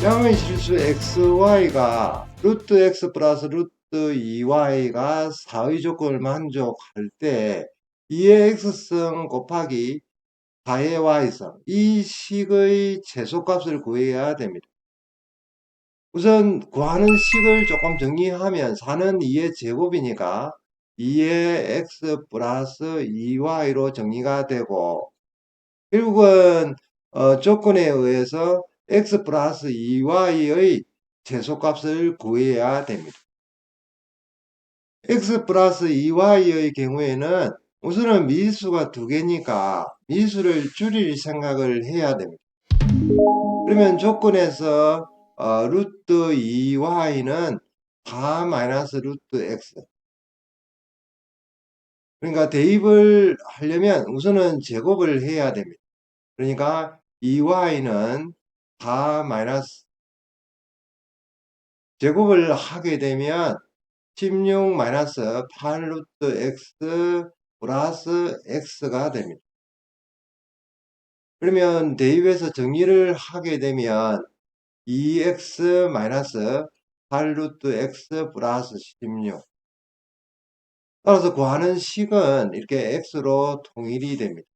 양의 실수 xy가 루트 x 플러스 루트 2y가 4의 조건을 만족할 때 2의 x승 곱하기 4의 y승 이 식의 최소값을 구해야 됩니다. 우선 구하는 식을 조금 정리하면 4는 2의 제곱이니까 2의 x 플러스 2y로 정리가 되고, 결국은 조건에 의해서 x 플러스 2y의 최소값을 구해야 됩니다. x 플러스 2y의 경우에는 우선은 미수가 두 개니까 미수를 줄일 생각을 해야 됩니다. 그러면 조건에서 루트 2y는 4 마이너스 루트 x, 그러니까 대입을 하려면 우선은 제곱을 해야 됩니다. 그러니까 2y는 4 마이너스 제곱을 하게 되면 16 마이너스 8 루트 x 플러스 x가 됩니다. 그러면 대입해서 정리를 하게 되면 2x 마이너스 8 루트 x 플러스 16. 따라서 구하는 식은 이렇게 x로 통일이 됩니다.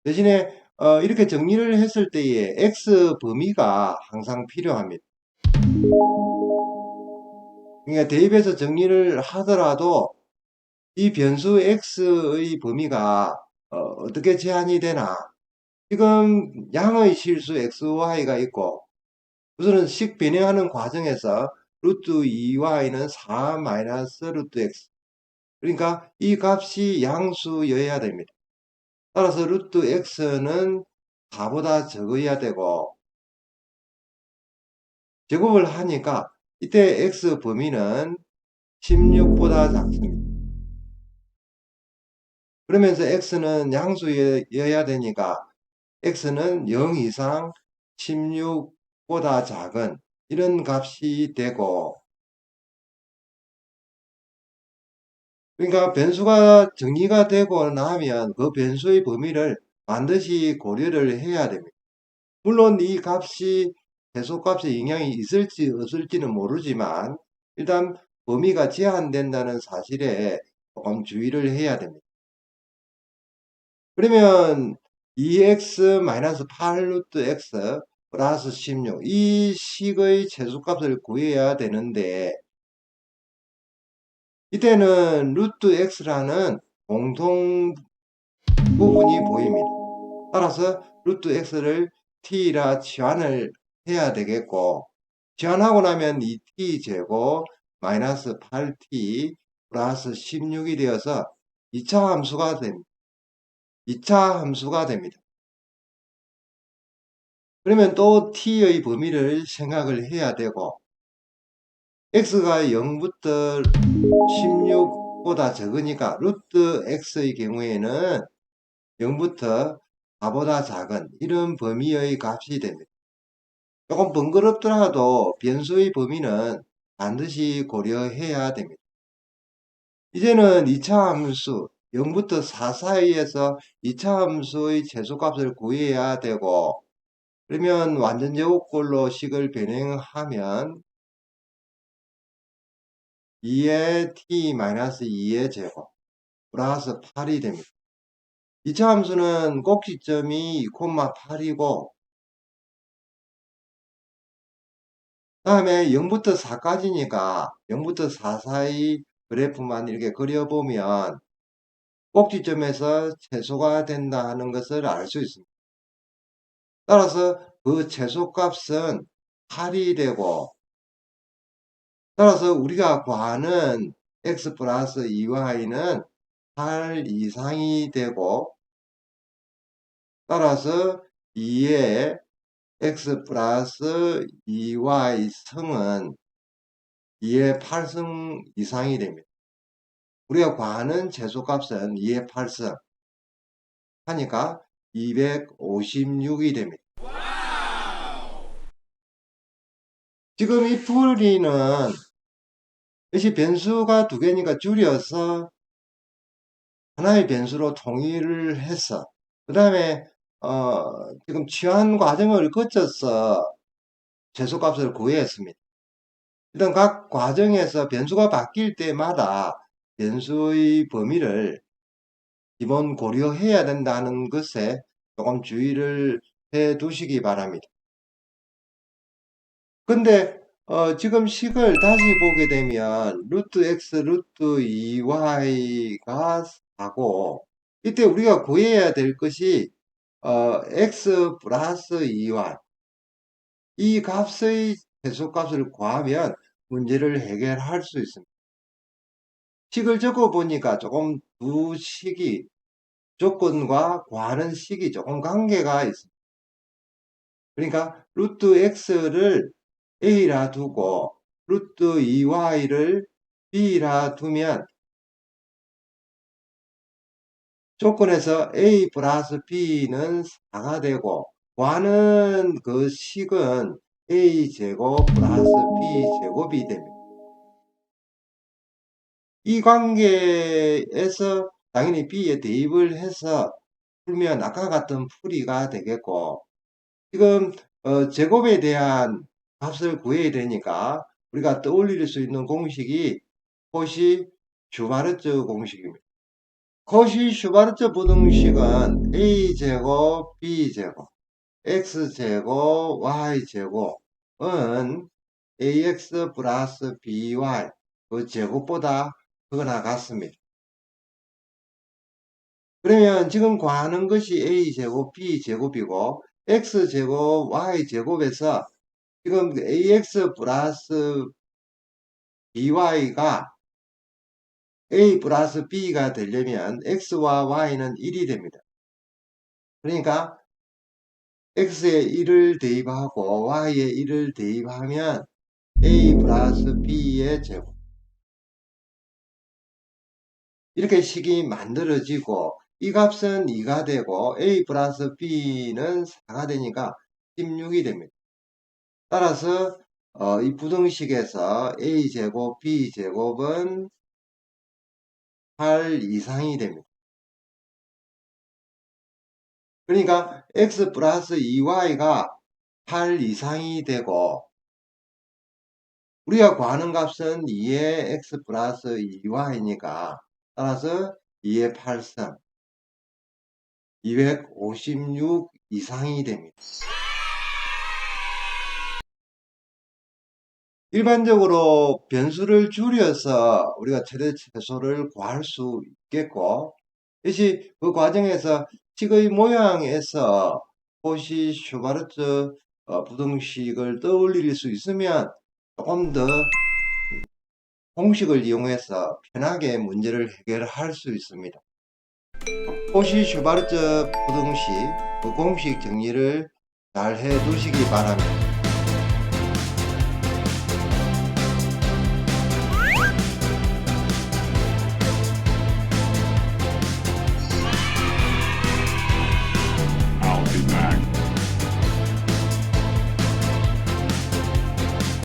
대신에 이렇게 정리를 했을 때에 x 범위가 항상 필요합니다. 그러니까 대입해서 정리를 하더라도 이 변수 x의 범위가 어떻게 제한이 되나? 지금 양의 실수 xy가 있고, 우선은 식 변형하는 과정에서 루트 2y는 4 마이너스 루트 x, 그러니까 이 값이 양수여야 됩니다. 따라서 루트 x는 4보다 적어야 되고, 제곱을 하니까 이때 x 범위는 16보다 작습니다. 그러면서 x는 양수여야 되니까 x는 0 이상 16보다 작은 이런 값이 되고, 그러니까 변수가 정리가 되고 나면 그 변수의 범위를 반드시 고려를 해야 됩니다. 물론 이 값이 최소값에 영향이 있을지 없을지는 모르지만 일단 범위가 제한된다는 사실에 조금 주의를 해야 됩니다. 그러면 2x-8 루트 x 플러스 16, 이 식의 최소값을 구해야 되는데, 이때는 루트 x라는 공통 부분이 보입니다. 따라서 루트 x를 t라 치환을 해야 되겠고, 치환하고 나면 2t 제곱 마이너스 8t 플러스 16이 되어서 2차 함수가 됩니다. 2차 함수가 됩니다. 그러면 또 t의 범위를 생각을 해야 되고, x가 0부터 16보다 적으니까 루트 x의 경우에는 0부터 4보다 작은 이런 범위의 값이 됩니다. 조금 번거롭더라도 변수의 범위는 반드시 고려해야 됩니다. 이제는 2차 함수 0부터 4 사이에서 2차 함수의 최소값을 구해야 되고, 그러면 완전 제곱꼴로 식을 변형하면 2의 t-2의 제곱 플러스 8이 됩니다. 2차 함수는 꼭지점이 2,8이고, 다음에 0부터 4까지니까 0부터 4 사이 그래프만 이렇게 그려보면 꼭지점에서 최소가 된다 하는 것을 알 수 있습니다. 따라서 그 최소값은 8이 되고, 따라서 우리가 구하는 x 플러스 2y는 8 이상이 되고, 따라서 2의 x 플러스 2y 승은 2의 8승 이상이 됩니다. 우리가 구하는 최소값은 2의 8승 하니까 256이 됩니다. 지금 이 풀이는 역시 변수가 두 개니까 줄여서 하나의 변수로 통일을 해서, 그 다음에 지금 치환 과정을 거쳐서 최소값을 구했습니다. 일단 각 과정에서 변수가 바뀔 때마다 변수의 범위를 기본 고려해야 된다는 것에 조금 주의를 해 두시기 바랍니다. 근데 지금 식을 다시 보게 되면 루트 x 루트 2y가 4고 이때 우리가 구해야 될 것이 x 플러스 2y 이 값의 최소값을 구하면 문제를 해결할 수 있습니다. 식을 적어 보니까 조금 두 식이 조건과 구하는 식이 조금 관계가 있습니다. 그러니까 루트 x를 a라 두고 루트 2y를 b라 두면 조건에서 a 플러스 b는 4가 되고 구하는 그 식은 a 제곱 플러스 b 제곱이 됩니다. 이 관계에서 당연히 b에 대입을 해서 풀면 아까 같은 풀이가 되겠고 지금 제곱에 대한 값을 구해야 되니까 우리가 떠올릴 수 있는 공식이 코시 슈바르트 공식입니다. 코시 슈바르트 부등식은 a제곱 b제곱 x제곱 y제곱은 ax 플러스 by 그 제곱보다 크거나 같습니다. 그러면 지금 구하는 것이 a제곱 b제곱이고 x제곱 y제곱에서 지금 ax 플러스 by가 a 플러스 b가 되려면 x와 y는 1이 됩니다. 그러니까 x에 1을 대입하고 y에 1을 대입하면 a 플러스 b의 제곱 이렇게 식이 만들어지고 이 값은 2가 되고 a 플러스 b는 4가 되니까 16이 됩니다. 따라서 이 부등식에서 a제곱 b제곱은 8 이상이 됩니다. 그러니까 x 플러스 2y가 8 이상이 되고 우리가 구하는 값은 2의 x 플러스 2y니까 따라서 2의 8승 256 이상이 됩니다. 일반적으로 변수를 줄여서 우리가 최대 최소를 구할 수 있겠고 이것이 그 과정에서 식의 모양에서 코시 슈바르트 부등식을 떠올릴 수 있으면 조금 더 공식을 이용해서 편하게 문제를 해결할 수 있습니다. 코시 슈바르트 부등식 그 공식 정리를 잘 해 두시기 바랍니다.